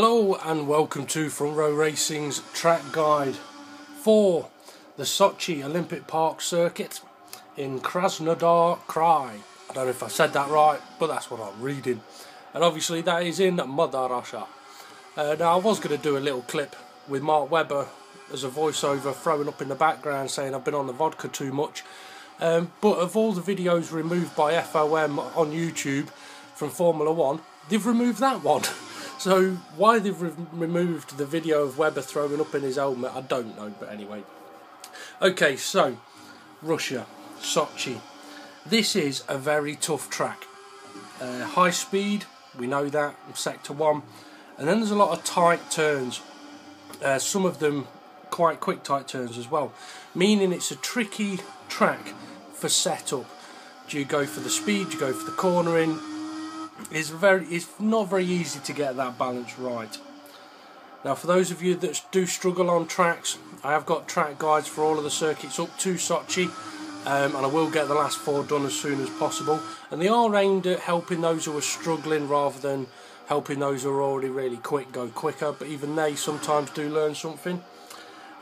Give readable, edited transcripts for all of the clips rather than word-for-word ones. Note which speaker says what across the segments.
Speaker 1: Hello and welcome to Front Row Racing's track guide for the Sochi Olympic Park circuit in Krasnodar Krai. I don't know if I said that right, but that's what I'm reading. And obviously that is in Mother Russia. Now I was going to do a little clip with Mark Webber as a voiceover throwing up in the background saying I've been on the vodka too much. But of all the videos removed by FOM on YouTube from Formula 1, they've removed that one. So why they've removed the video of Webber throwing up in his helmet, I don't know, but anyway. Okay, so Russia, Sochi. This is a very tough track. High speed, we know that, sector 1. And then there's a lot of tight turns. Some of them quite quick tight turns as well. Meaning it's a tricky track for setup. Do you go for the speed, do you go for the cornering? It's not very easy to get that balance right. Now for those of you that do struggle on tracks, I have got track guides for all of the circuits up to Sochi, and I will get the last 4 done as soon as possible, and they are aimed at helping those who are struggling rather than helping those who are already really quick go quicker, but even they sometimes do learn something.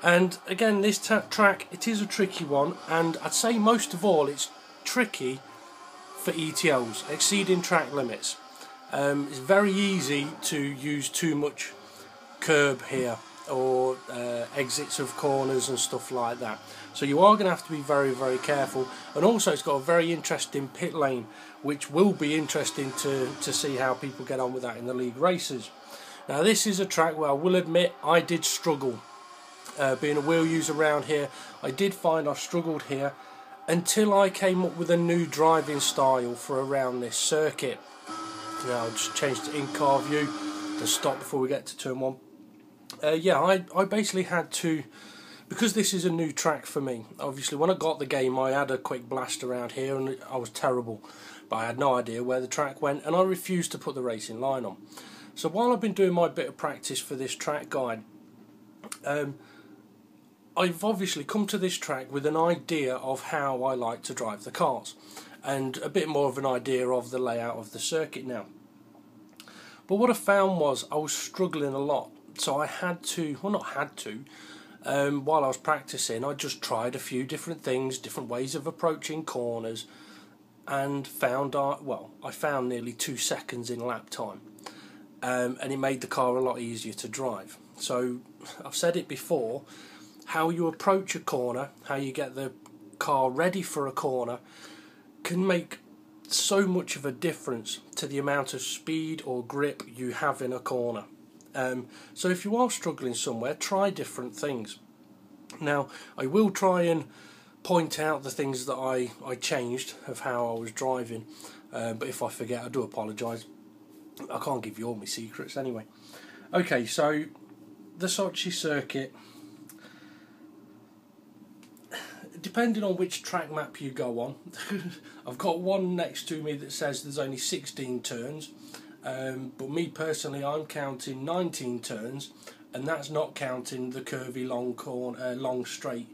Speaker 1: And again, this track, it is a tricky one, and I'd say most of all it's tricky for ETLs, exceeding track limits. It's very easy to use too much curb here or exits of corners and stuff like that. So you are going to have to be very, very careful. And also it's got a very interesting pit lane, which will be interesting to see how people get on with that in the league races. Now this is a track where I will admit I did struggle. Being a wheel user around here, I did find I struggled here until I came up with a new driving style for around this circuit. Now I'll just change to in-car view to stop before we get to turn 1. I basically had to, because this is a new track for me, obviously when I got the game I had a quick blast around here and I was terrible, but I had no idea where the track went and I refused to put the racing line on. So while I've been doing my bit of practice for this track guide, I've obviously come to this track with an idea of how I like to drive the cars and a bit more of an idea of the layout of the circuit now. But what I found was I was struggling a lot, so I had to, well not had to, while I was practicing I just tried a few different things, different ways of approaching corners, and found I found nearly 2 seconds in lap time, and it made the car a lot easier to drive. So I've said it before, how you approach a corner, how you get the car ready for a corner can make so much of a difference to the amount of speed or grip you have in a corner. So if you are struggling somewhere, try different things. Now I will try and point out the things that I changed of how I was driving, but if I forget I do apologise. I can't give you all my secrets anyway. Okay, so the Sochi circuit, depending on which track map you go on, I've got one next to me that says there's only 16 turns, but me personally I'm counting 19 turns, and that's not counting the curvy long straight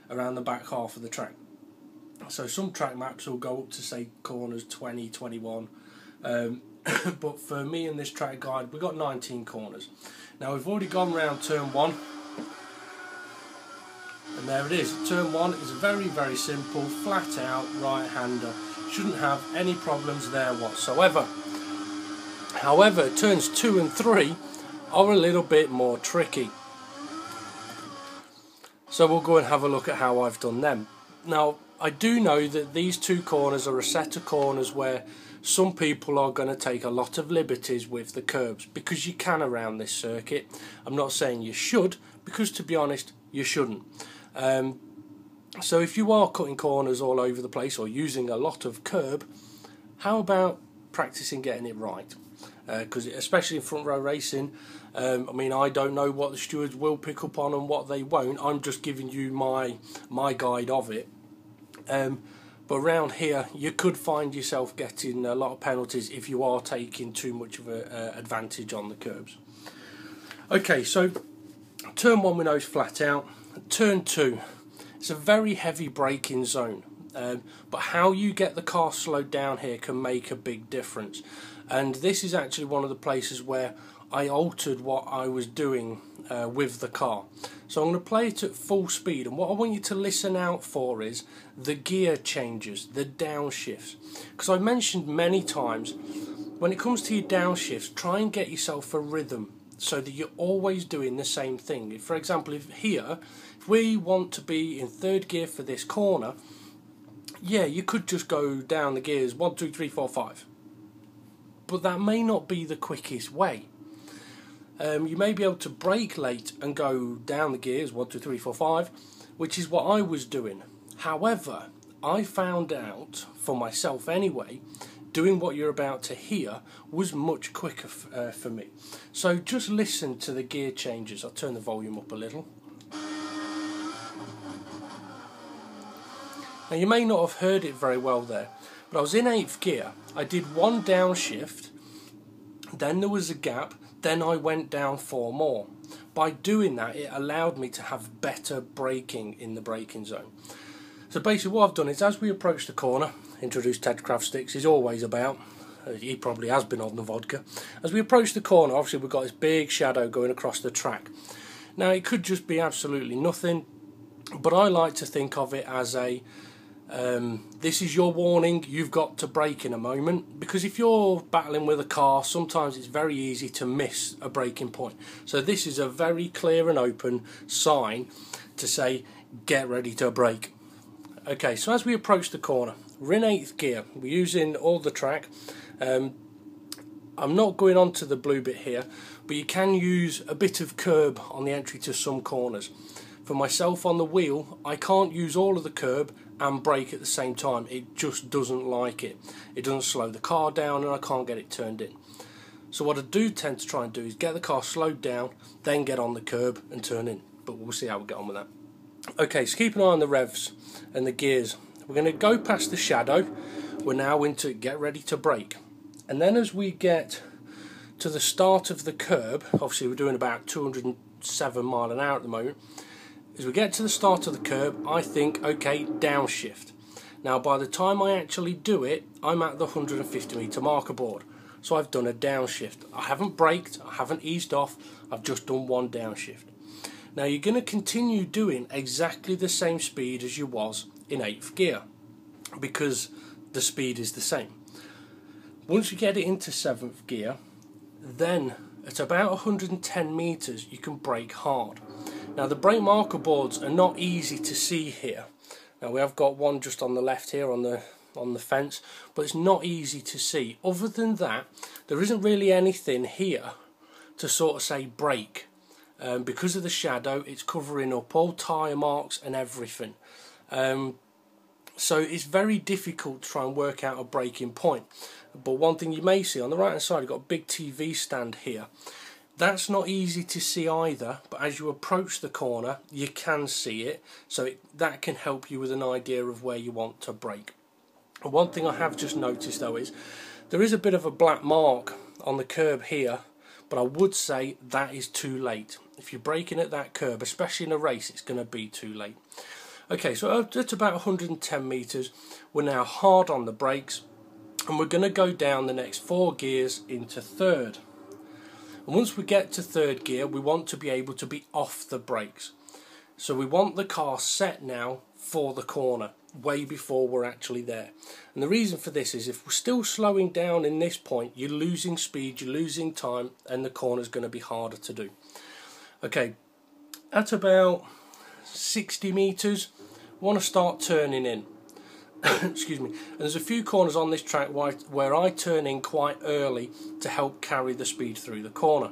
Speaker 1: around the back half of the track. So some track maps will go up to say corners 20, 21, but for me in this track guide we've got 19 corners. Now we've already gone round turn 1. And there it is. Turn 1 is a very, very simple, flat out right-hander. Shouldn't have any problems there whatsoever. However, turns 2 and 3 are a little bit more tricky. So we'll go and have a look at how I've done them. Now, I do know that these 2 corners are a set of corners where some people are going to take a lot of liberties with the curbs, because you can around this circuit. I'm not saying you should, because to be honest, you shouldn't. So if you are cutting corners all over the place or using a lot of curb, how about practicing getting it right? Because especially in front row racing, I mean I don't know what the stewards will pick up on and what they won't. I'm just giving you my guide of it. But around here you could find yourself getting a lot of penalties if you are taking too much of an advantage on the curbs. Okay, so turn 1 we know is flat out. Turn 2, it's a very heavy braking zone, but how you get the car slowed down here can make a big difference. And this is actually one of the places where I altered what I was doing with the car. So I'm going to play it at full speed, and what I want you to listen out for is the gear changes, the downshifts. Because I mentioned many times, when it comes to your downshifts, try and get yourself a rhythm so that you're always doing the same thing. For example, if we want to be in third gear for this corner, yeah, you could just go down the gears 1, 2, 3, 4, 5. But that may not be the quickest way. You may be able to brake late and go down the gears 1, 2, 3, 4, 5, which is what I was doing. However, I found out for myself anyway, doing what you're about to hear was much quicker for me. So just listen to the gear changes. I'll turn the volume up a little. Now you may not have heard it very well there, but I was in 8th gear. I did one downshift, then there was a gap, then I went down 4 more. By doing that, it allowed me to have better braking in the braking zone. So basically what I've done is, as we approach the corner, introduce Ted Craft Sticks, he's always about, he probably has been on the vodka. As we approach the corner, obviously we've got this big shadow going across the track. Now it could just be absolutely nothing, but I like to think of it as a this is your warning, you've got to brake in a moment, because if you're battling with a car, sometimes it's very easy to miss a braking point. So this is a very clear and open sign to say, get ready to brake. Okay, so as we approach the corner, we're in 8th gear, we're using all the track. I'm not going on to the blue bit here, but you can use a bit of curb on the entry to some corners. For myself on the wheel, I can't use all of the curb and brake at the same time. It just doesn't like it. It doesn't slow the car down, and I can't get it turned in. So what I do tend to try and do is get the car slowed down, then get on the curb and turn in. But we'll see how we get on with that. Okay, so keep an eye on the revs and the gears. We're going to go past the shadow. We're now into get ready to brake. And then as we get to the start of the curb, obviously we're doing about 207 mile an hour at the moment. As we get to the start of the curb, I think, okay, downshift. Now by the time I actually do it, I'm at the 150 metre marker board. So I've done a downshift. I haven't braked, I haven't eased off, I've just done one downshift. Now you're going to continue doing exactly the same speed as you was in 8th gear, because the speed is the same. Once you get it into 7th gear, then at about 110 metres you can brake hard. Now the brake marker boards are not easy to see here. Now we have got one just on the left here on the fence, but it's not easy to see. Other than that, there isn't really anything here to sort of say brake. Because of the shadow, it's covering up all tyre marks and everything. So it's very difficult to try and work out a braking point. But one thing you may see on the right hand side, you've got a big TV stand here. That's not easy to see either, but as you approach the corner you can see it, so that can help you with an idea of where you want to brake. And one thing I have just noticed though is there is a bit of a black mark on the curb here, but I would say that is too late. If you're braking at that curb, especially in a race, it's going to be too late. Okay, so at about 110 metres, we're now hard on the brakes, and we're going to go down the next 4 gears into 3rd. And once we get to 3rd gear, we want to be able to be off the brakes. So we want the car set now for the corner, way before we're actually there. And the reason for this is if we're still slowing down in this point, you're losing speed, you're losing time, and the corner's going to be harder to do. Okay, at about 60 metres, I want to start turning in. Excuse me. And there's a few corners on this track where I turn in quite early to help carry the speed through the corner.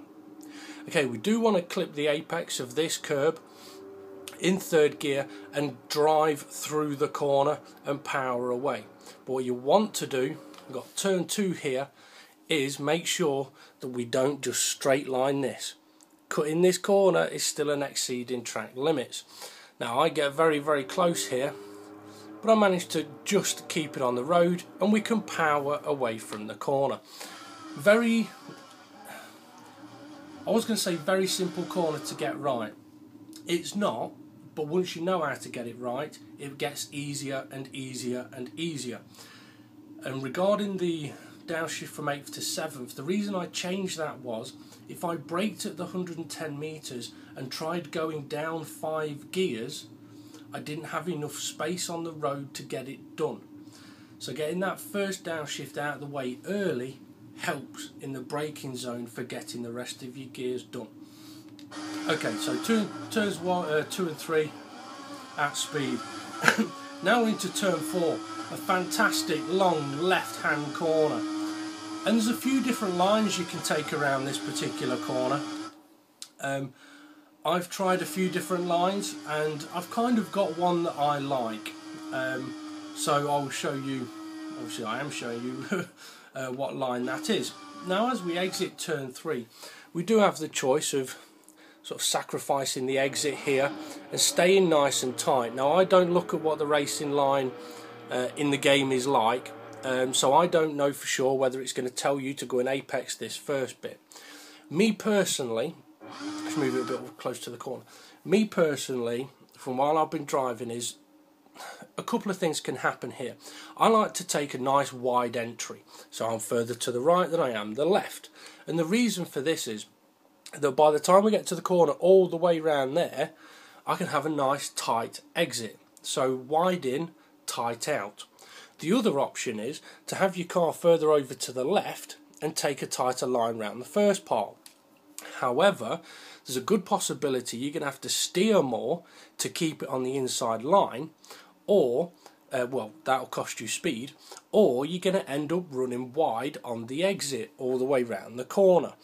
Speaker 1: Okay, we do want to clip the apex of this curb in 3rd gear and drive through the corner and power away. But what you want to do, we've got turn 2 here, is make sure that we don't just straight line this. Cutting this corner is still an exceeding track limits. Now I get very, very close here, but I managed to just keep it on the road and we can power away from the corner. I was going to say very simple corner to get right. It's not, but once you know how to get it right, it gets easier and easier and easier. And regarding the downshift from 8th to 7th, the reason I changed that was if I braked at the 110 metres and tried going down 5 gears, I didn't have enough space on the road to get it done. So getting that first downshift out of the way early helps in the braking zone for getting the rest of your gears done. Okay, so turns 2 and 3 at speed. Now into turn 4, a fantastic long left hand corner, and there's a few different lines you can take around this particular corner. I've tried a few different lines and I've kind of got one that I like, so I'll show you, obviously I am showing you what line that is. Now as we exit turn 3, we do have the choice of sort of sacrificing the exit here and staying nice and tight. Now I don't look at what the racing line in the game is like, so I don't know for sure whether it's going to tell you to go and apex this first bit. Me personally, let's move it a bit close to the corner. Me personally, from while I've been driving, is a couple of things can happen here. I like to take a nice wide entry, so I'm further to the right than I am the left, and the reason for this is that by the time we get to the corner all the way round there, I can have a nice tight exit. So wide in, tight out. The other option is to have your car further over to the left and take a tighter line round the first part. However, there's a good possibility you're going to have to steer more to keep it on the inside line, or well, that'll cost you speed, or you're going to end up running wide on the exit all the way round the corner.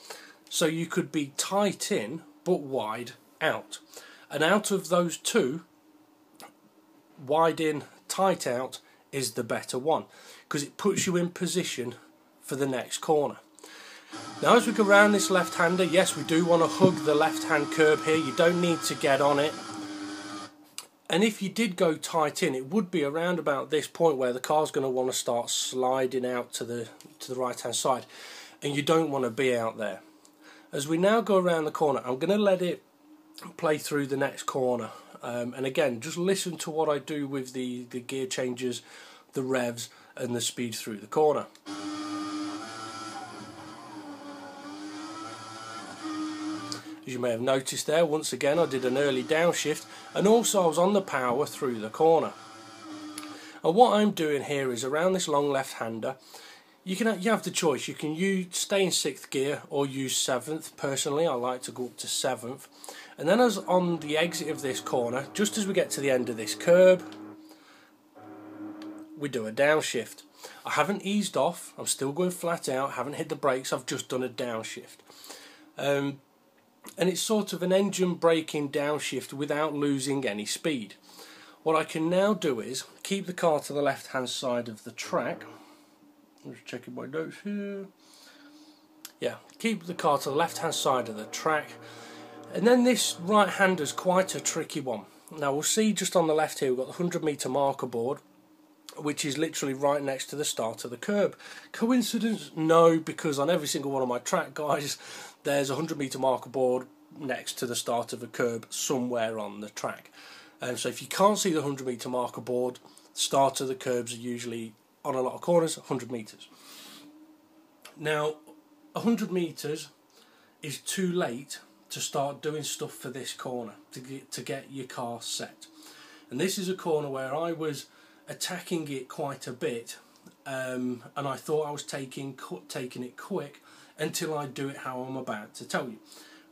Speaker 1: So you could be tight in but wide out, and out of those two, wide in, tight out is the better one because it puts you in position for the next corner. Now as we go around this left-hander, yes, we do want to hug the left-hand curb here. You don't need to get on it, and if you did go tight in, it would be around about this point where the car's going to want to start sliding out to the right-hand side, and you don't want to be out there. As we now go around the corner, I'm going to let it play through the next corner, and again, just listen to what I do with the gear changes, the revs and the speed through the corner. As you may have noticed there, once again I did an early downshift, and also I was on the power through the corner. And what I'm doing here is around this long left-hander, you have the choice. You can stay in 6th gear or use 7th. Personally, I like to go up to 7th. And then as on the exit of this corner, just as we get to the end of this curb, we do a downshift. I haven't eased off, I'm still going flat out, haven't hit the brakes, I've just done a downshift. And it's sort of an engine braking downshift without losing any speed. What I can now do is keep the car to the left hand side of the track. I'm just checking my notes here. Yeah, keep the car to the left hand side of the track, and then this right hander is quite a tricky one. Now we'll see just on the left here we've got the 100 metre marker board, which is literally right next to the start of the curb. Coincidence? No, because on every single one of my track guides there's a 100 metre marker board next to the start of a curb somewhere on the track. And so if you can't see the 100 metre marker board, start of the curbs are usually on a lot of corners 100 metres. Now 100 metres is too late to start doing stuff for this corner, to get your car set. And this is a corner where I was attacking it quite a bit, and I thought I was taking it quick until I do it how I'm about to tell you.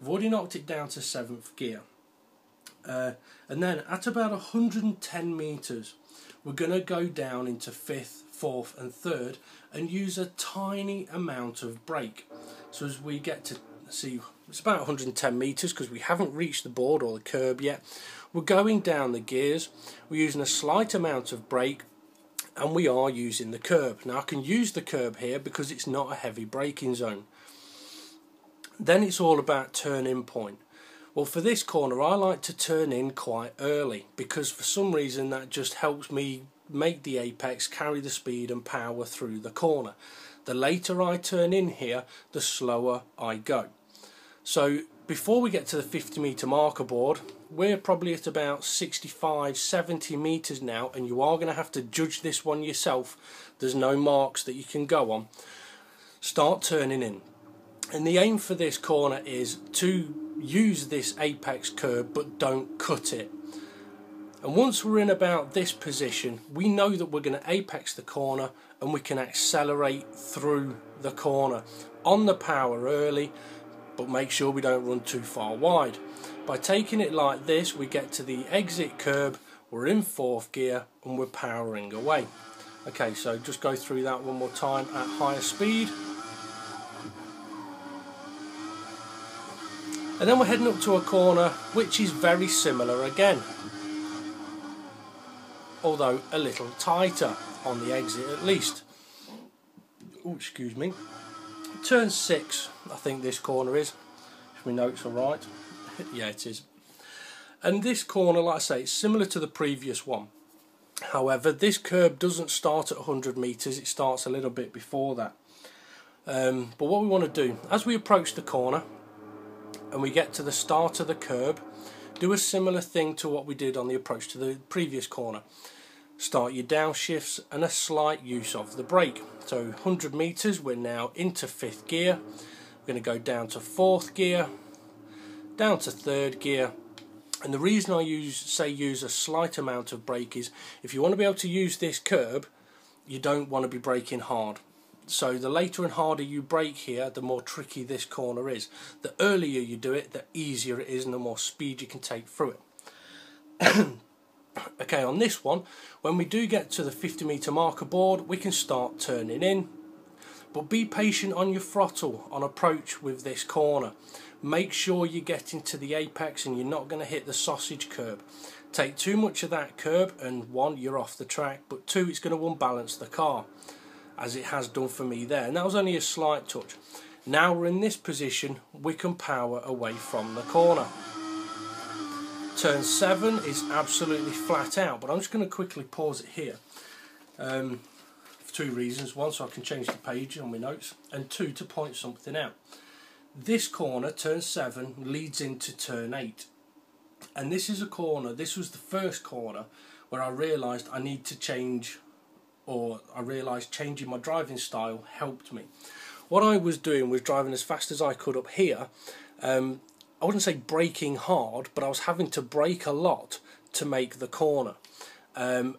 Speaker 1: I've already knocked it down to 7th gear, and then at about 110 metres we're going to go down into 5th, 4th and 3rd and use a tiny amount of brake. So as we get to see, it's about 110 metres because we haven't reached the board or the curb yet. We're going down the gears, we're using a slight amount of brake, and we are using the curb. Now I can use the curb here because it's not a heavy braking zone. Then it's all about turn-in point. Well, for this corner I like to turn in quite early because for some reason that just helps me make the apex, carry the speed and power through the corner. The later I turn in here, the slower I go. So before we get to the 50 metre marker board, we're probably at about 65-70 metres now, and you are going to have to judge this one yourself. There's no marks that you can go on. start turning in. And the aim for this corner is to use this apex curb but don't cut it. And once we're in about this position, we know that we're going to apex the corner and we can accelerate through the corner on the power early, but make sure we don't run too far wide. By taking it like this, we get to the exit curb, we're in 4th gear and we're powering away. Okay, so just go through that one more time at higher speed. And then we're heading up to a corner which is very similar again, although a little tighter on the exit at least. Oh, excuse me. Turn 6, I think this corner is, if my notes are right. Yeah, it is. And this corner, like I say, it's similar to the previous one. However, this curb doesn't start at 100 metres, it starts a little bit before that. But what we want to do, as we approach the corner and we get to the start of the curb, do a similar thing to what we did on the approach to the previous corner. Start your downshifts and a slight use of the brake. So 100 metres, we're now into 5th gear. We're going to go down to 4th gear, down to 3rd gear. And the reason I say use a slight amount of brake is if you want to be able to use this curb, you don't want to be braking hard. So the later and harder you brake here, the more tricky this corner is. The earlier you do it, the easier it is and the more speed you can take through it. Okay, on this one, when we do get to the 50 metre marker board, we can start turning in. But be patient on your throttle on approach with this corner. Make sure you get into the apex and you're not going to hit the sausage curb. Take too much of that curb and 1, you're off the track, but 2, it's going to unbalance the car, as it has done for me there. And that was only a slight touch. Now we're in this position, we can power away from the corner. Turn 7 is absolutely flat out, but I'm just going to quickly pause it here for 2 reasons. 1, so I can change the page on my notes, and 2, to point something out. This corner, turn 7, leads into turn 8, and this is a corner, this was the first corner where I realised I need to change, or I realised changing my driving style helped me. What I was doing was driving as fast as I could up here. I wouldn't say braking hard, but I was having to brake a lot to make the corner. And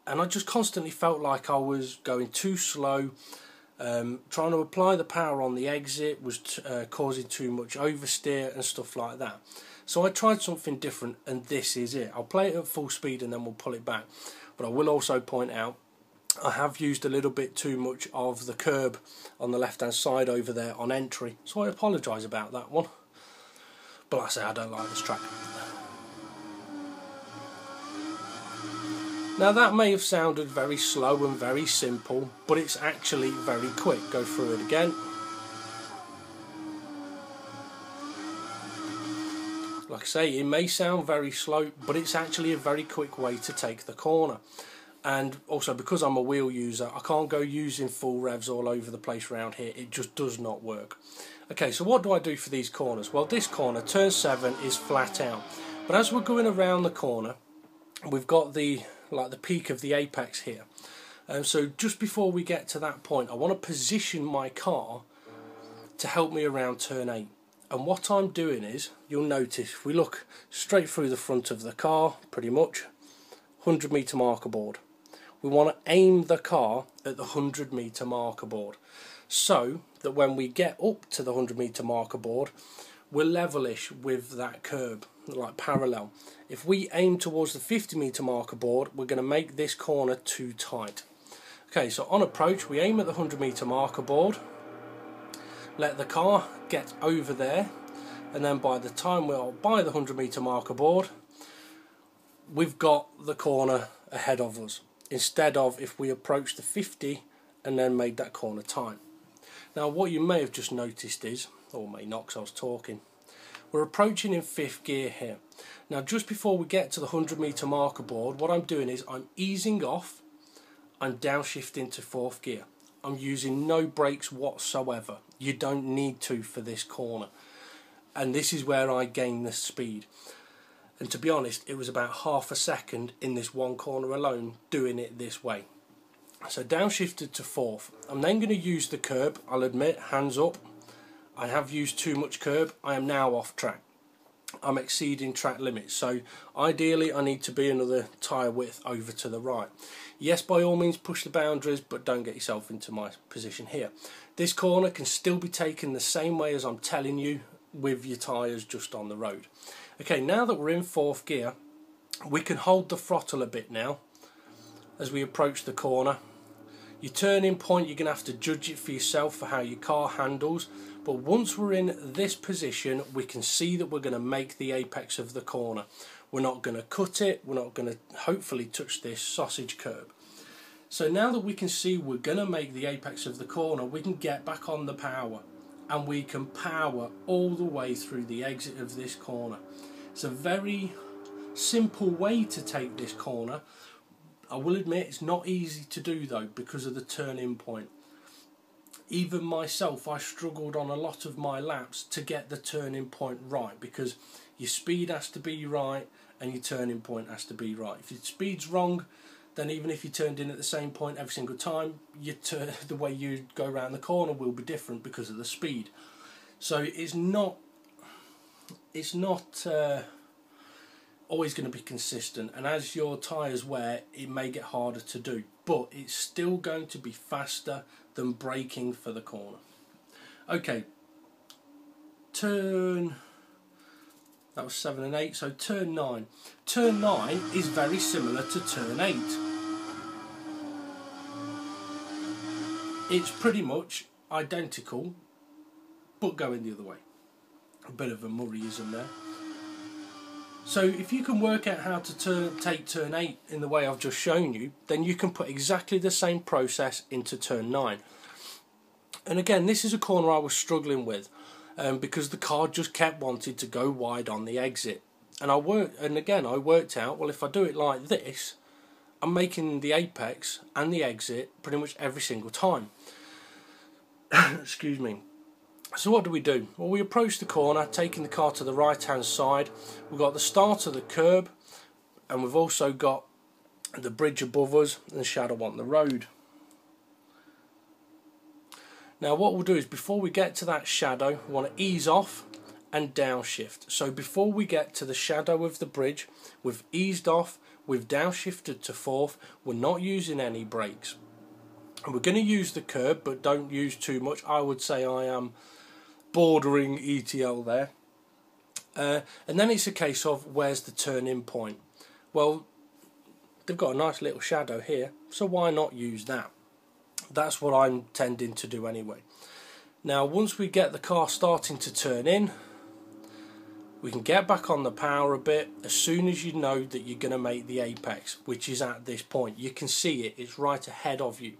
Speaker 1: I just constantly felt like I was going too slow. Trying to apply the power on the exit was causing too much oversteer and stuff like that. So I tried something different, and this is it. I'll play it at full speed and then we'll pull it back. But I will also point out, I have used a little bit too much of the curb on the left hand side over there on entry, so I apologise about that one. But like I say, I don't like this track. Now that may have sounded very slow and very simple, but it's actually very quick. Go through it again. Like I say, it may sound very slow, but it's actually a very quick way to take the corner. And also, because I'm a wheel user, I can't go using full revs all over the place around here. It just does not work. Okay, so what do I do for these corners? Well, this corner, turn 7, is flat out. But as we're going around the corner, we've got the peak of the apex here. So just before we get to that point, I want to position my car to help me around turn 8. And what I'm doing is, you'll notice, if we look straight through the front of the car, pretty much, 100 metre marker board. We want to aim the car at the 100 metre marker board, so that when we get up to the 100 metre marker board, we're levelish with that curb, like parallel. If we aim towards the 50 metre marker board, we're going to make this corner too tight. Okay, so on approach, we aim at the 100 metre marker board, let the car get over there, and then by the time we're by the 100 metre marker board, we've got the corner ahead of us, instead of if we approach the 50 and then made that corner tight. Now what you may have just noticed is, or may not because I was talking, we're approaching in 5th gear here. Now just before we get to the 100 metre marker board, what I'm doing is I'm easing off, I'm downshifting to 4th gear. I'm using no brakes whatsoever. You don't need to for this corner. And this is where I gain the speed. And to be honest, it was about half a second in this one corner alone doing it this way. So downshifted to fourth. I'm then going to use the curb. I'll admit, hands up, I have used too much curb. I am now off track. I'm exceeding track limits, so ideally I need to be another tyre width over to the right. Yes, by all means push the boundaries, but don't get yourself into my position here. This corner can still be taken the same way as I'm telling you, with your tyres just on the road. Okay, now that we're in fourth gear, we can hold the throttle a bit now as we approach the corner. Your turning point, you're going to have to judge it for yourself for how your car handles, but once we're in this position, we can see that we're going to make the apex of the corner. We're not going to cut it, we're not going to hopefully touch this sausage curb. So now that we can see we're going to make the apex of the corner, we can get back on the power, and we can power all the way through the exit of this corner. It's a very simple way to take this corner. I will admit it's not easy to do though, because of the turning point. Even myself, I struggled on a lot of my laps to get the turning point right, because your speed has to be right and your turning point has to be right. If your speed's wrong, then even if you turned in at the same point every single time, the way you go around the corner will be different because of the speed. So it's not always going to be consistent, and as your tyres wear, it may get harder to do, but it's still going to be faster than braking for the corner. Okay, that was 7 and 8, so turn 9. Turn 9 is very similar to turn 8. It's pretty much identical, but going the other way. A bit of a Murrayism there. So if you can work out how to take turn 8 in the way I've just shown you, then you can put exactly the same process into turn 9. And again, this is a corner I was struggling with because the car just kept wanting to go wide on the exit. And I worked out, well, if I do it like this, I'm making the apex and the exit pretty much every single time. Excuse me. So what do? Well, we approach the corner, taking the car to the right hand side. We've got the start of the curb, and we've also got the bridge above us and the shadow on the road. Now what we'll do is, before we get to that shadow, we want to ease off and downshift. So before we get to the shadow of the bridge, we've eased off, we've downshifted to fourth, we're not using any brakes. And we're going to use the curb, but don't use too much. I would say I am bordering ETL there. And then it's a case of, where's the turning point? Well, they've got a nice little shadow here, so why not use that? That's what I'm tending to do anyway. Now once we get the car starting to turn in, we can get back on the power a bit. As soon as you know that you're going to make the apex, which is at this point, you can see it, it's right ahead of you,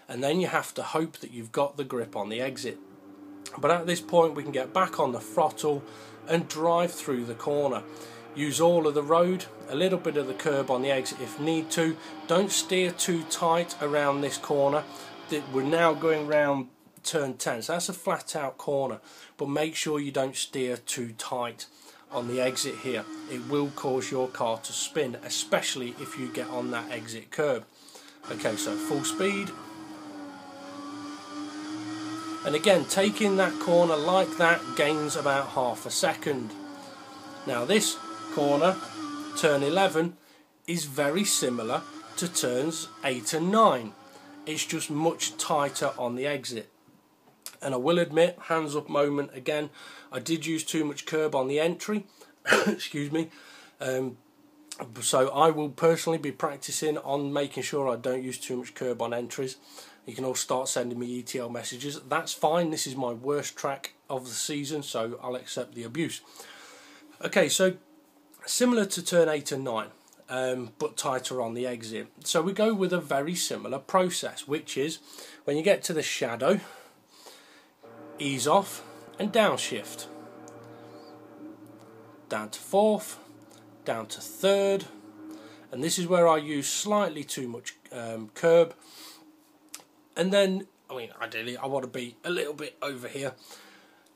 Speaker 1: and then you have to hope that you've got the grip on the exit. But at this point we can get back on the throttle and drive through the corner. Use all of the road, a little bit of the curb on the exit if need to. Don't steer too tight around this corner. We're now going round turn 10, so that's a flat out corner, but make sure you don't steer too tight on the exit here. It will cause your car to spin, especially if you get on that exit curb. Okay, so full speed. And again, taking that corner like that gains about half a second. Now this corner, turn 11, is very similar to turns 8 and 9. It's just much tighter on the exit. And I will admit, hands up moment again, I did use too much curb on the entry. Excuse me. So I will personally be practicing on making sure I don't use too much curb on entries. You can all start sending me ETL messages. That's fine. This is my worst track of the season, so I'll accept the abuse. Okay, so similar to turn 8 and 9, but tighter on the exit. So we go with a very similar process, which is when you get to the shadow, ease off and downshift. Down to fourth, down to third, and this is where I use slightly too much curb. And then, I mean, ideally I want to be a little bit over here.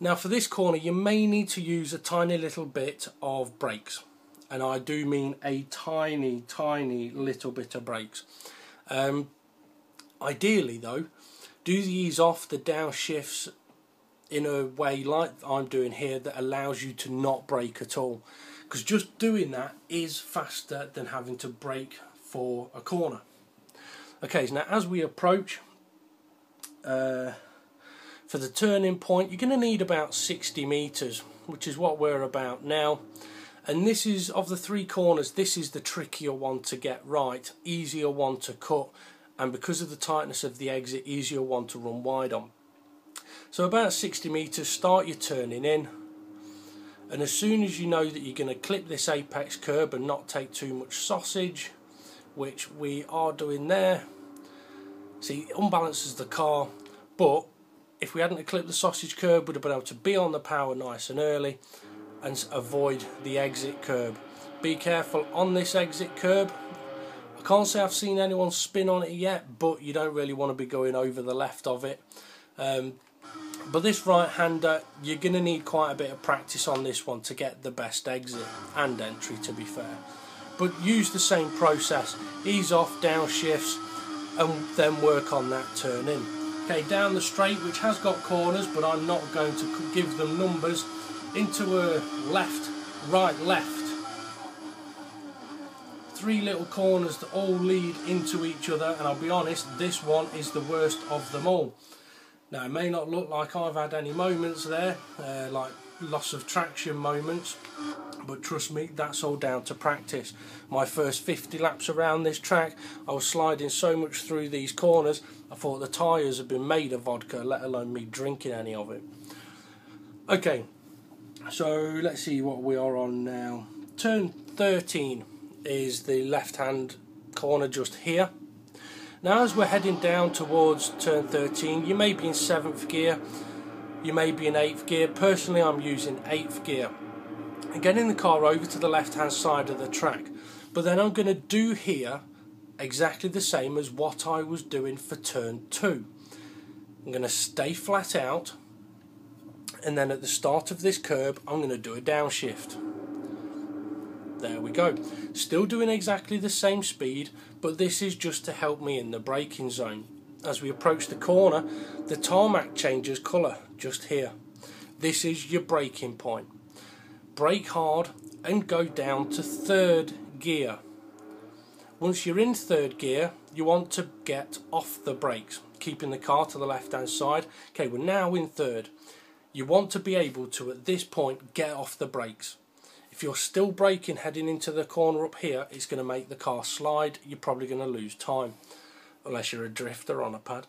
Speaker 1: Now for this corner you may need to use a tiny little bit of brakes, and I do mean a tiny little bit of brakes. Ideally though, do the ease off, the downshifts in a way like I'm doing here that allows you to not brake at all, because just doing that is faster than having to brake for a corner. Okay, so now as we approach for the turning point, you're going to need about 60 meters, which is what we're about now. And this is, of the three corners, this is the trickier one to get right, easier one to cut, and because of the tightness of the exit, easier one to run wide on. So about 60 meters, start your turning in, and as soon as you know that you're going to clip this apex curb and not take too much sausage, which we are doing there, see, it unbalances the car, but if we hadn't clipped the sausage curb, we'd have been able to be on the power nice and early and avoid the exit curb. Be careful on this exit curb. I can't say I've seen anyone spin on it yet, but you don't really want to be going over the left of it. But this right-hander, you're going to need quite a bit of practice on this one to get the best exit and entry, to be fair. But use the same process, ease off, downshifts, and then work on that turn in. Okay, down the straight, which has got corners, but I'm not going to give them numbers, into a left, right, left. Three little corners that all lead into each other, and I'll be honest, this one is the worst of them all. Now, it may not look like I've had any moments there, like loss of traction moments, but trust me, that's all down to practice. My first 50 laps around this track, I was sliding so much through these corners, I thought the tyres had been made of vodka, let alone me drinking any of it. Okay, so let's see what we are on now. Turn 13 is the left-hand corner just here. Now as we're heading down towards turn 13, you may be in 7th gear, you may be in 8th gear. Personally, I'm using 8th gear. I'm getting the car over to the left-hand side of the track, but then I'm going to do here exactly the same as what I was doing for turn 2. I'm going to stay flat out, and then at the start of this curb, I'm going to do a downshift. There we go. Still doing exactly the same speed, but this is just to help me in the braking zone. As we approach the corner, the tarmac changes colour just here. This is your braking point. Brake hard and go down to 3rd gear. Once you're in 3rd gear, you want to get off the brakes, keeping the car to the left hand side. Okay, we're now in 3rd. You want to be able to, at this point, get off the brakes. If you're still braking heading into the corner up here, it's going to make the car slide. You're probably going to lose time, unless you're a drifter on a pad.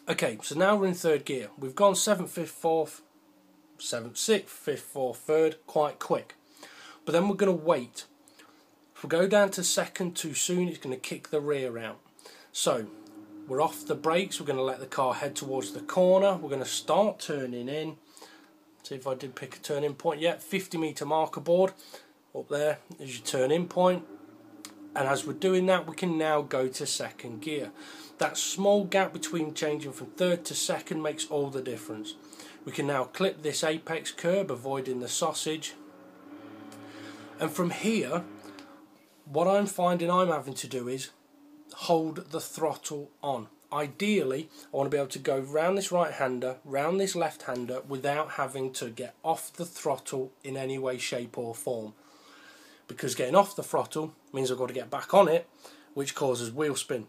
Speaker 1: Okay, so now we're in 3rd gear. We've gone 7th, 5th, 4th, 7th, 6th, 5th, 4th, 3rd, quite quick. But then we're going to wait. If we go down to 2nd too soon, it's going to kick the rear out. So, we're off the brakes, we're going to let the car head towards the corner, we're going to start turning in. See if I did pick a turn-in point yet. 50 metre marker board up there is your turn-in point. And as we're doing that, we can now go to 2nd gear. That small gap between changing from 3rd to 2nd makes all the difference. We can now clip this apex curb, avoiding the sausage. And from here, what I'm finding I'm having to do is hold the throttle on. Ideally, I want to be able to go round this right-hander, round this left-hander, without having to get off the throttle in any way, shape or form. Because getting off the throttle means I've got to get back on it, which causes wheel spin.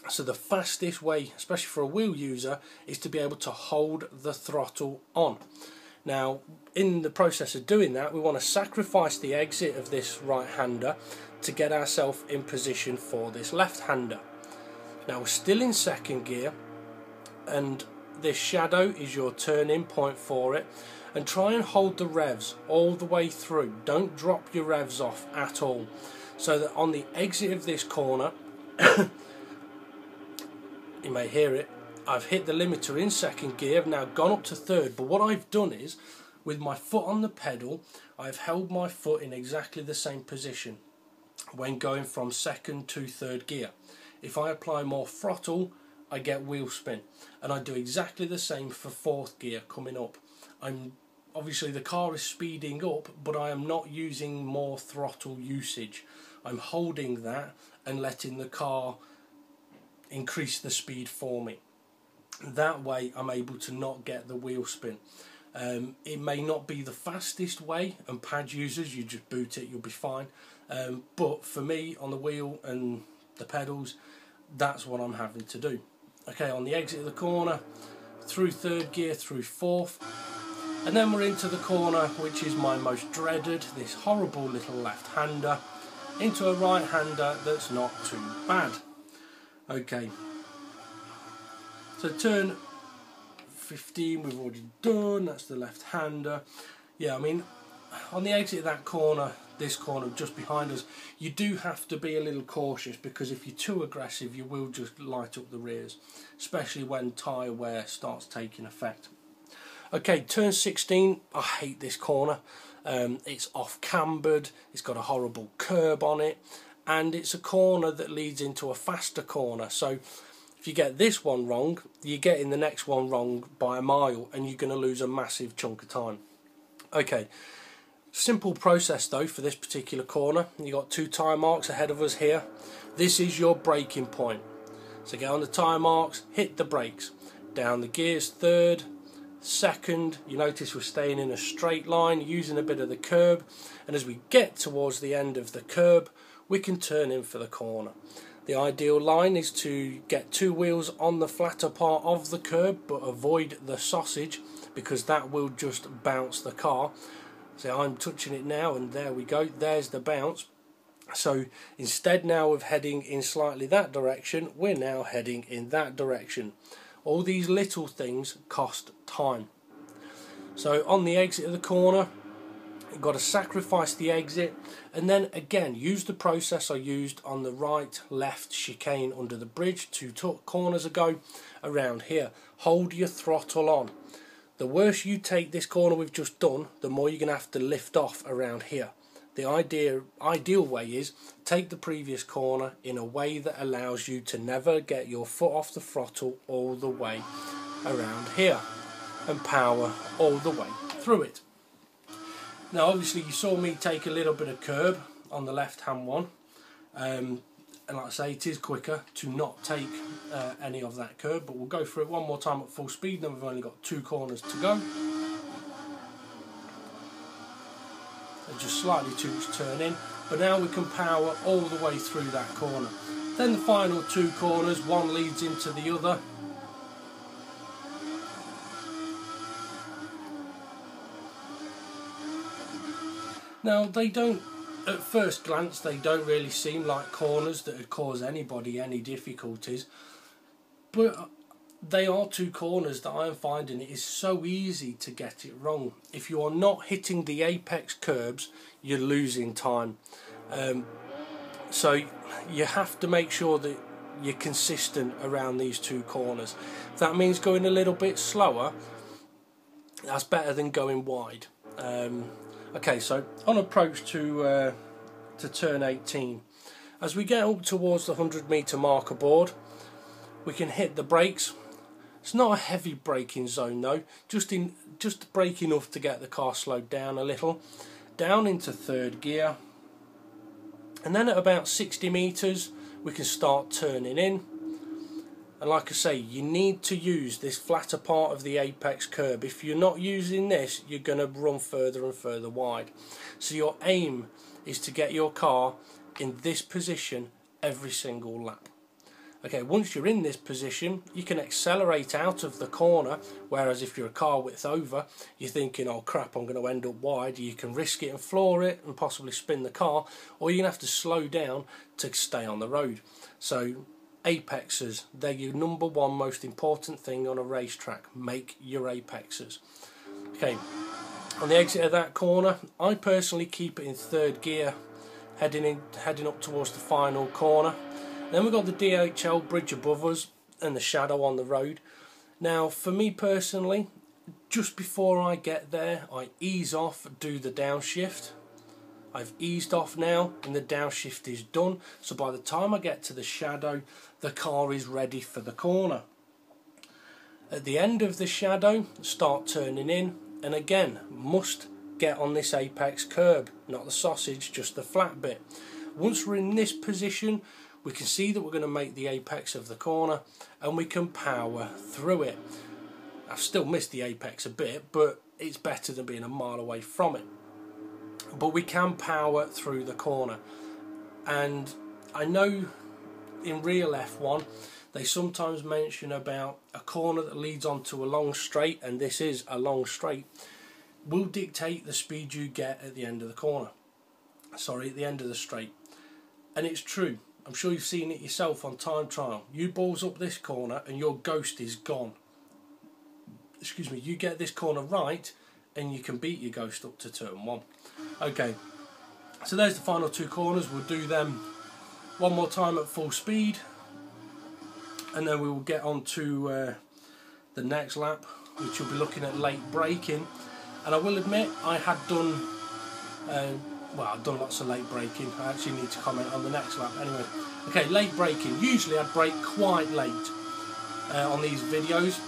Speaker 1: So the fastest way, especially for a wheel user, is to be able to hold the throttle on. Now, in the process of doing that, we want to sacrifice the exit of this right-hander to get ourselves in position for this left-hander. Now we're still in 2nd gear, and this shadow is your turn-in point for it, and try and hold the revs all the way through. Don't drop your revs off at all, so that on the exit of this corner you may hear it, I've hit the limiter in 2nd gear, I've now gone up to 3rd, but what I've done is, with my foot on the pedal, I've held my foot in exactly the same position when going from 2nd to 3rd gear. If I apply more throttle, I get wheel spin, and I do exactly the same for 4th gear coming up. Obviously the car is speeding up, but I am not using more throttle usage. I'm holding that and letting the car increase the speed for me. That way I'm able to not get the wheel spin. It may not be the fastest way, and pad users, you just boot it, you'll be fine. But for me, on the wheel and the pedals, that's what I'm having to do. Okay, on the exit of the corner, through third gear, through fourth, and then we're into the corner, which is my most dreaded, this horrible little left-hander, into a right-hander that's not too bad. Okay, so turn 15 we've already done, that's the left-hander. Yeah, I mean, on the exit of that corner, this corner just behind us, you do have to be a little cautious, because if you're too aggressive you will just light up the rears, especially when tyre wear starts taking effect. Okay, turn 16, I hate this corner. It's off cambered, it's got a horrible curb on it, and it's a corner that leads into a faster corner, so if you get this one wrong, you're getting the next one wrong by a mile, and you're going to lose a massive chunk of time. Okay, simple process though for this particular corner. You got 2 tyre marks ahead of us here. This is your braking point. So get on the tyre marks, hit the brakes. Down the gears, third, second. You notice we're staying in a straight line, using a bit of the curb, and as we get towards the end of the curb, we can turn in for the corner. The ideal line is to get 2 wheels on the flatter part of the curb, but avoid the sausage, because that will just bounce the car. So I'm touching it now, and there we go, there's the bounce. So instead now of heading in slightly that direction, we're now heading in that direction. All these little things cost time. So on the exit of the corner, you've got to sacrifice the exit, and then again use the process I used on the right left chicane under the bridge 2 corners ago around here. Hold your throttle on. The worse you take this corner we've just done, the more you're going to have to lift off around here. The ideal way is take the previous corner in a way that allows you to never get your foot off the throttle all the way around here, and power all the way through it. Now obviously you saw me take a little bit of curb on the left hand one, and like I say, it is quicker to not take any of that curb, but we'll go through it one more time at full speed. Then we've only got 2 corners to go. There's just slightly too much turn in, but now we can power all the way through that corner. Then the final 2 corners, one leads into the other. Now they don't, at first glance, they don't really seem like corners that would cause anybody any difficulties, but they are 2 corners that I am finding it is so easy to get it wrong. If you are not hitting the apex curbs, you're losing time. So you have to make sure that you're consistent around these 2 corners. If that means going a little bit slower, that's better than going wide. Okay, so on approach to turn 18, as we get up towards the 100-metre marker board, we can hit the brakes. It's not a heavy braking zone though, just brake enough to get the car slowed down a little. Down into third gear, and then at about 60 metres we can start turning in. And like I say, you need to use this flatter part of the apex curb. If you're not using this, you're going to run further and further wide. So your aim is to get your car in this position every single lap. Okay, once you're in this position, you can accelerate out of the corner, whereas if you're a car width over, you're thinking, oh crap, I'm going to end up wide. You can risk it and floor it and possibly spin the car, or you're going to have to slow down to stay on the road. So apexes, they're your number 1 most important thing on a racetrack. Make your apexes. Okay, on the exit of that corner, I personally keep it in third gear, heading up towards the final corner. Then we've got the DHL bridge above us and the shadow on the road. Now for me personally, just before I get there, I ease off, do the downshift. I've eased off now and the downshift is done, so by the time I get to the shadow, the car is ready for the corner. At the end of the shadow, start turning in, and again, must get on this apex curb, not the sausage, just the flat bit. Once we're in this position, we can see that we're going to make the apex of the corner, and we can power through it. I've still missed the apex a bit, but it's better than being a mile away from it. But we can power through the corner. And I know in real F1 they sometimes mention about a corner that leads onto a long straight, and this is a long straight, will dictate the speed you get at the end of the corner. Sorry, at the end of the straight. And it's true. I'm sure you've seen it yourself on time trial. You balls up this corner and your ghost is gone. Excuse me, you get this corner right and you can beat your ghost up to turn 1. Okay, so there's the final 2 corners. We'll do them one more time at full speed, and then we will get on to the next lap, which will be looking at late braking. And I will admit, I had done well, I've done lots of late braking. I actually need to comment on the next lap anyway. Okay, late braking. Usually I'd brake quite late on these videos.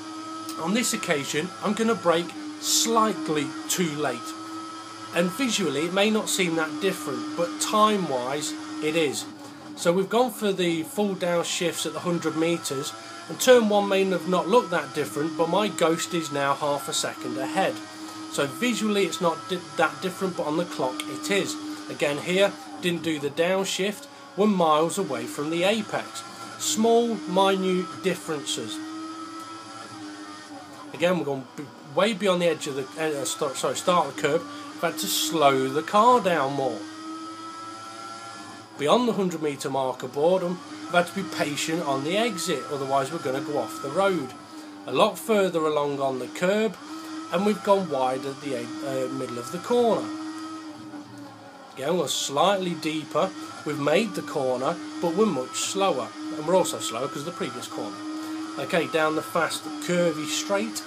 Speaker 1: On this occasion, I'm going to brake slightly too late. And visually, it may not seem that different, but time-wise, it is. So we've gone for the full down shifts at the 100 metres, and turn 1 may have not looked that different, but my ghost is now half a second ahead. So visually it's not that different, but on the clock it is. Again here, didn't do the downshift, we're miles away from the apex. Small, minute differences. Again, we're going way beyond the edge of the start of the curb. We've had to slow the car down more. Beyond the 100 metre marker boredom, we've had to be patient on the exit, otherwise we're going to go off the road. A lot further along on the curb, and we've gone wide at the middle of the corner. Again, we're slightly deeper. We've made the corner, but we're much slower. And we're also slower because of the previous corner. Okay, down the fast, curvy straight.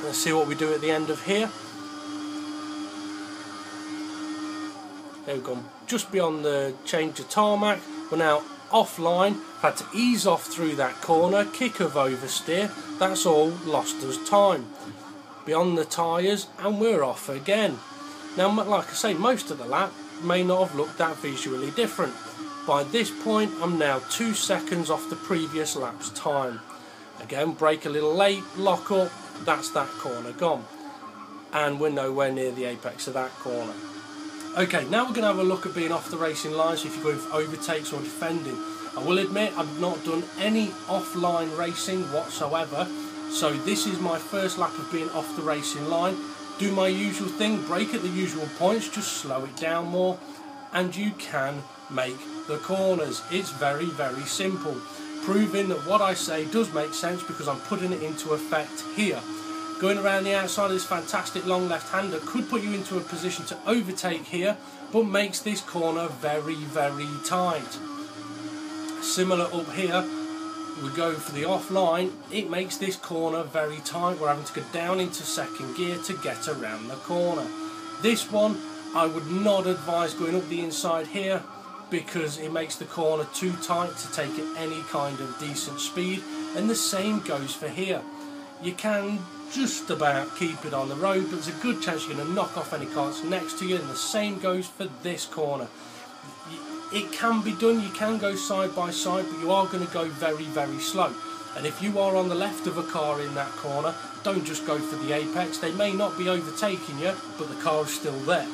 Speaker 1: Let's see what we do at the end of here. There we've gone just beyond the change of tarmac. We're now offline. Had to ease off through that corner, kick of oversteer. That's all lost us time. Beyond the tyres, and we're off again. Now, like I say, most of the lap may not have looked that visually different. By this point, I'm now 2 seconds off the previous lap's time. Again, brake a little late, lock up, that's that corner gone. And we're nowhere near the apex of that corner. Okay, now we're going to have a look at being off the racing line, so if you're going for overtakes or defending. I will admit, I've not done any offline racing whatsoever. So this is my first lap of being off the racing line. Do my usual thing, brake at the usual points, just slow it down more, and you can make the corners. It's very, very simple. Proving that what I say does make sense because I'm putting it into effect here. Going around the outside of this fantastic long left-hander could put you into a position to overtake here, but makes this corner very, very tight. Similar up here. We go for the offline, it makes this corner very tight. We're having to go down into second gear to get around the corner. This one, I would not advise going up the inside here because it makes the corner too tight to take at any kind of decent speed, and the same goes for here. You can just about keep it on the road, but there's a good chance you're going to knock off any cars next to you, and the same goes for this corner. It can be done, you can go side by side, but you are going to go very, very slow. And if you are on the left of a car in that corner, don't just go for the apex. They may not be overtaking you, but the car is still there.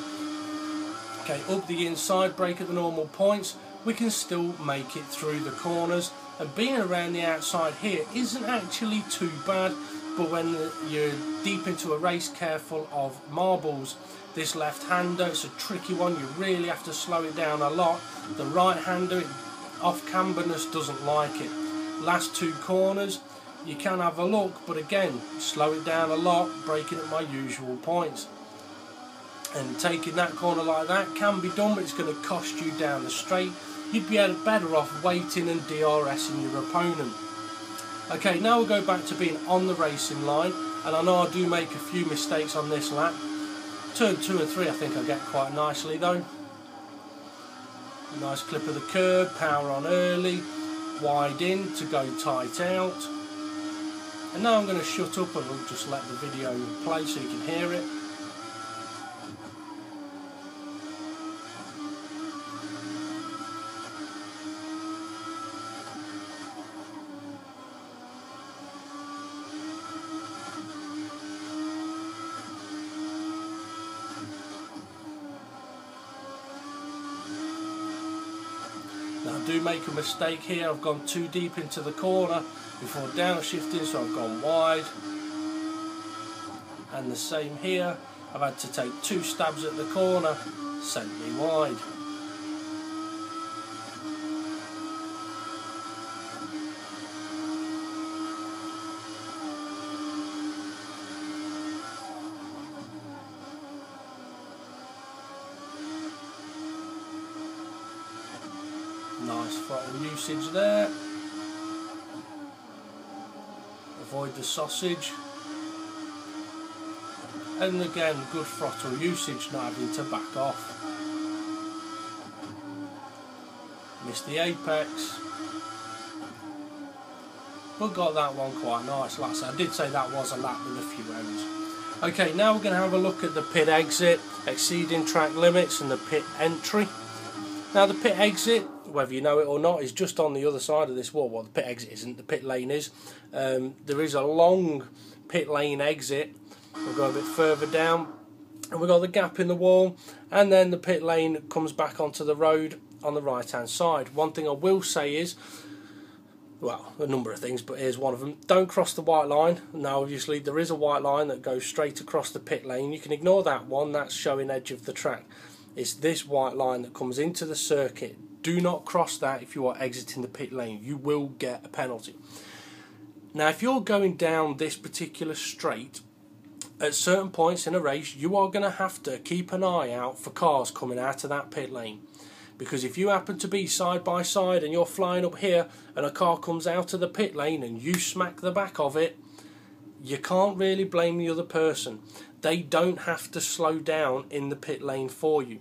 Speaker 1: Okay, up the inside, brake at the normal points, we can still make it through the corners. And being around the outside here isn't actually too bad, but when you're deep into a race, careful of marbles. This left-hander, it's a tricky one, you really have to slow it down a lot. The right-hander, off-camberness doesn't like it. Last 2 corners, you can have a look, but again, slow it down a lot, braking at my usual points. And taking that corner like that can be done, but it's going to cost you down the straight. You'd be better off waiting and DRSing your opponent. Okay, now we'll go back to being on the racing line, and I know I do make a few mistakes on this lap. Turn 2 and 3 I think I get quite nicely though. Nice clip of the curb, power on early, wide in to go tight out. And now I'm going to shut up and we'll just let the video play so you can hear it. do make a mistake here, I've gone too deep into the corner before downshifting, so I've gone wide. And the same here, I've had to take 2 stabs at the corner, sent me wide. Nice throttle usage there. Avoid the sausage. And again, good throttle usage, not having to back off. Missed the apex. But got that one quite nice. Like I said, I did say that was a lap with a few errors. Okay, now we're going to have a look at the pit exit, exceeding track limits, and the pit entry. Now the pit exit, whether you know it or not, is just on the other side of this wall. Well, the pit exit isn't, the pit lane is. There is a long pit lane exit. We'll go a bit further down, and we've got the gap in the wall, and then the pit lane comes back onto the road on the right hand side. One thing I will say is, well, a number of things, but here's one of them. Don't cross the white line. Now obviously there is a white line that goes straight across the pit lane. You can ignore that one, that's showing edge of the track. It's this white line that comes into the circuit. Do not cross that if you are exiting the pit lane. You will get a penalty. Now if you're going down this particular straight, at certain points in a race you are going to have to keep an eye out for cars coming out of that pit lane. Because if you happen to be side by side and you're flying up here and a car comes out of the pit lane and you smack the back of it, you can't really blame the other person. They don't have to slow down in the pit lane for you.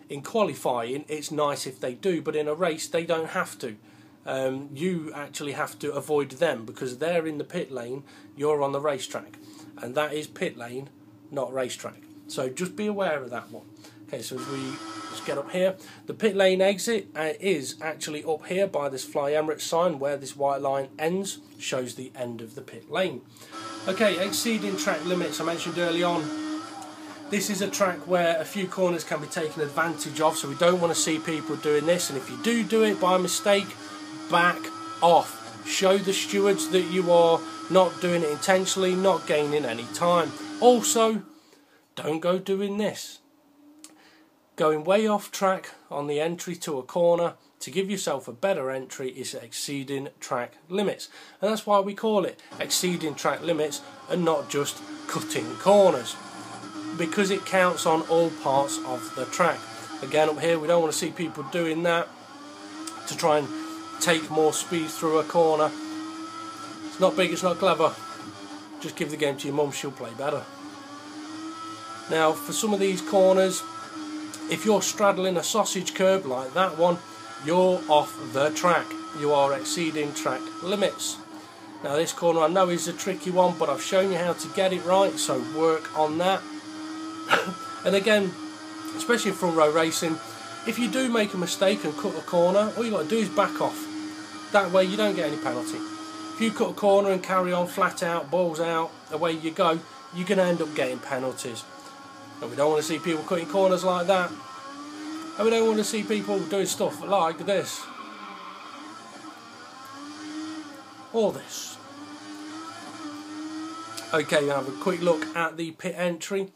Speaker 1: In qualifying, it's nice if they do, but in a race, they don't have to. You actually have to avoid them because they're in the pit lane, you're on the racetrack. And that is pit lane, not racetrack. So just be aware of that one. Okay, so as we just get up here, the pit lane exit is actually up here by this Fly Emirates sign where this white line ends, shows the end of the pit lane. Okay, exceeding track limits, I mentioned early on. This is a track where a few corners can be taken advantage of, so we don't want to see people doing this, and if you do it by mistake, back off. Show the stewards that you are not doing it intentionally, not gaining any time. Also, don't go doing this. Going way off track on the entry to a corner to give yourself a better entry is exceeding track limits. And that's why we call it exceeding track limits and not just cutting corners. Because it counts on all parts of the track. Again, up here we don't want to see people doing that to try and take more speed through a corner. It's not big, it's not clever. Just give the game to your mum, she'll play better. Now for some of these corners, if you're straddling a sausage curb like that one, you're off the track. You are exceeding track limits. Now this corner I know is a tricky one, but I've shown you how to get it right, so work on that. And again, especially in front row racing, if you do make a mistake and cut a corner, all you got to do is back off. That way you don't get any penalty. If you cut a corner and carry on flat out, balls out, away you go, you're going to end up getting penalties. And we don't want to see people cutting corners like that. And we don't want to see people doing stuff like this. Or this. Okay, you have a quick look at the pit entry.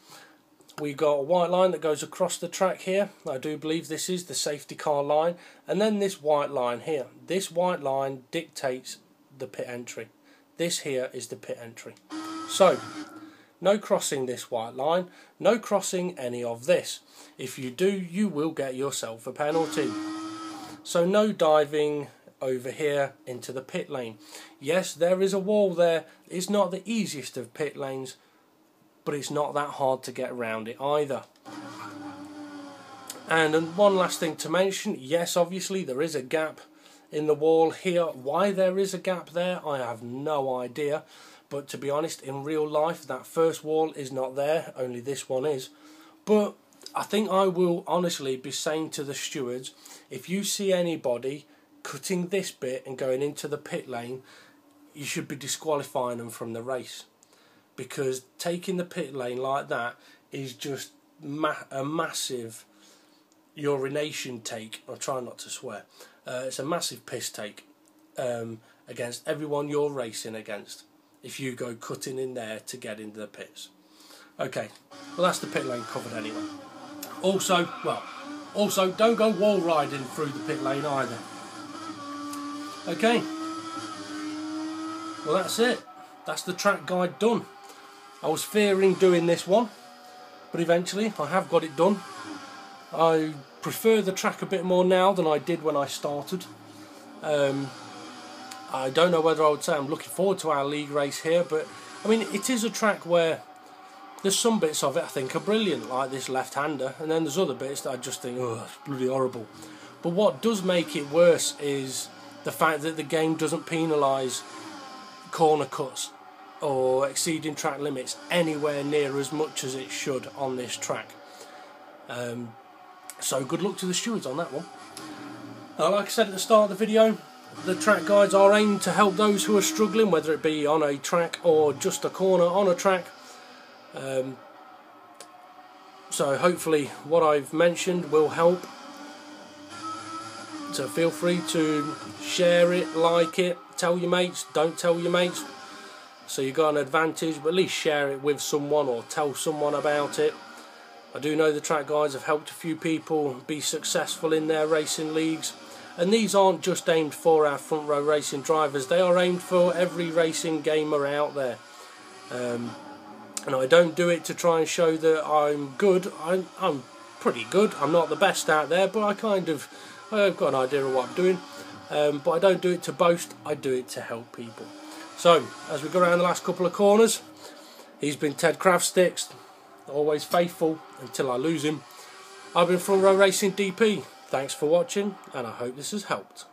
Speaker 1: We've got a white line that goes across the track here. I do believe this is the safety car line. And then this white line here. This white line dictates the pit entry. This here is the pit entry. So, no crossing this white line. No crossing any of this. If you do, you will get yourself a penalty. So no diving over here into the pit lane. Yes, there is a wall there. It's not the easiest of pit lanes, but it's not that hard to get around it either. And one last thing to mention, yes, obviously there is a gap in the wall here. Why there is a gap there, I have no idea. But to be honest, in real life, that first wall is not there, only this one is. But I think I will honestly be saying to the stewards, if you see anybody cutting this bit and going into the pit lane, you should be disqualifying them from the race. Because taking the pit lane like that is just a massive urination take. I'll try not to swear. It's a massive piss take against everyone you're racing against if you go cutting in there to get into the pits. Okay, well that's the pit lane covered anyway. Also, don't go wall riding through the pit lane either. Okay, well that's it. That's the track guide done. I was fearing doing this one, but eventually I have got it done. I prefer the track a bit more now than I did when I started. I don't know whether I would say I'm looking forward to our league race here, but I mean it is a track where there's some bits of it I think are brilliant, like this left-hander, and then there's other bits that I just think, oh, it's bloody horrible. But what does make it worse is the fact that the game doesn't penalise corner cuts or exceeding track limits anywhere near as much as it should on this track. So good luck to the stewards on that one. Like I said at the start of the video, the track guides are aimed to help those who are struggling, whether it be on a track or just a corner on a track. So hopefully what I've mentioned will help. So feel free to share it, like it, tell your mates, don't tell your mates. So you've got an advantage, but at least share it with someone or tell someone about it. I do know the track guides have helped a few people be successful in their racing leagues. And these aren't just aimed for our front row racing drivers, they are aimed for every racing gamer out there. And I don't do it to try and show that I'm good. I'm pretty good. I'm not the best out there, but I've got an idea of what I'm doing. But I don't do it to boast, I do it to help people. So, as we go around the last couple of corners, he's been Ted Craftsticks, always faithful until I lose him. I've been Front Row Racing DP. Thanks for watching, and I hope this has helped.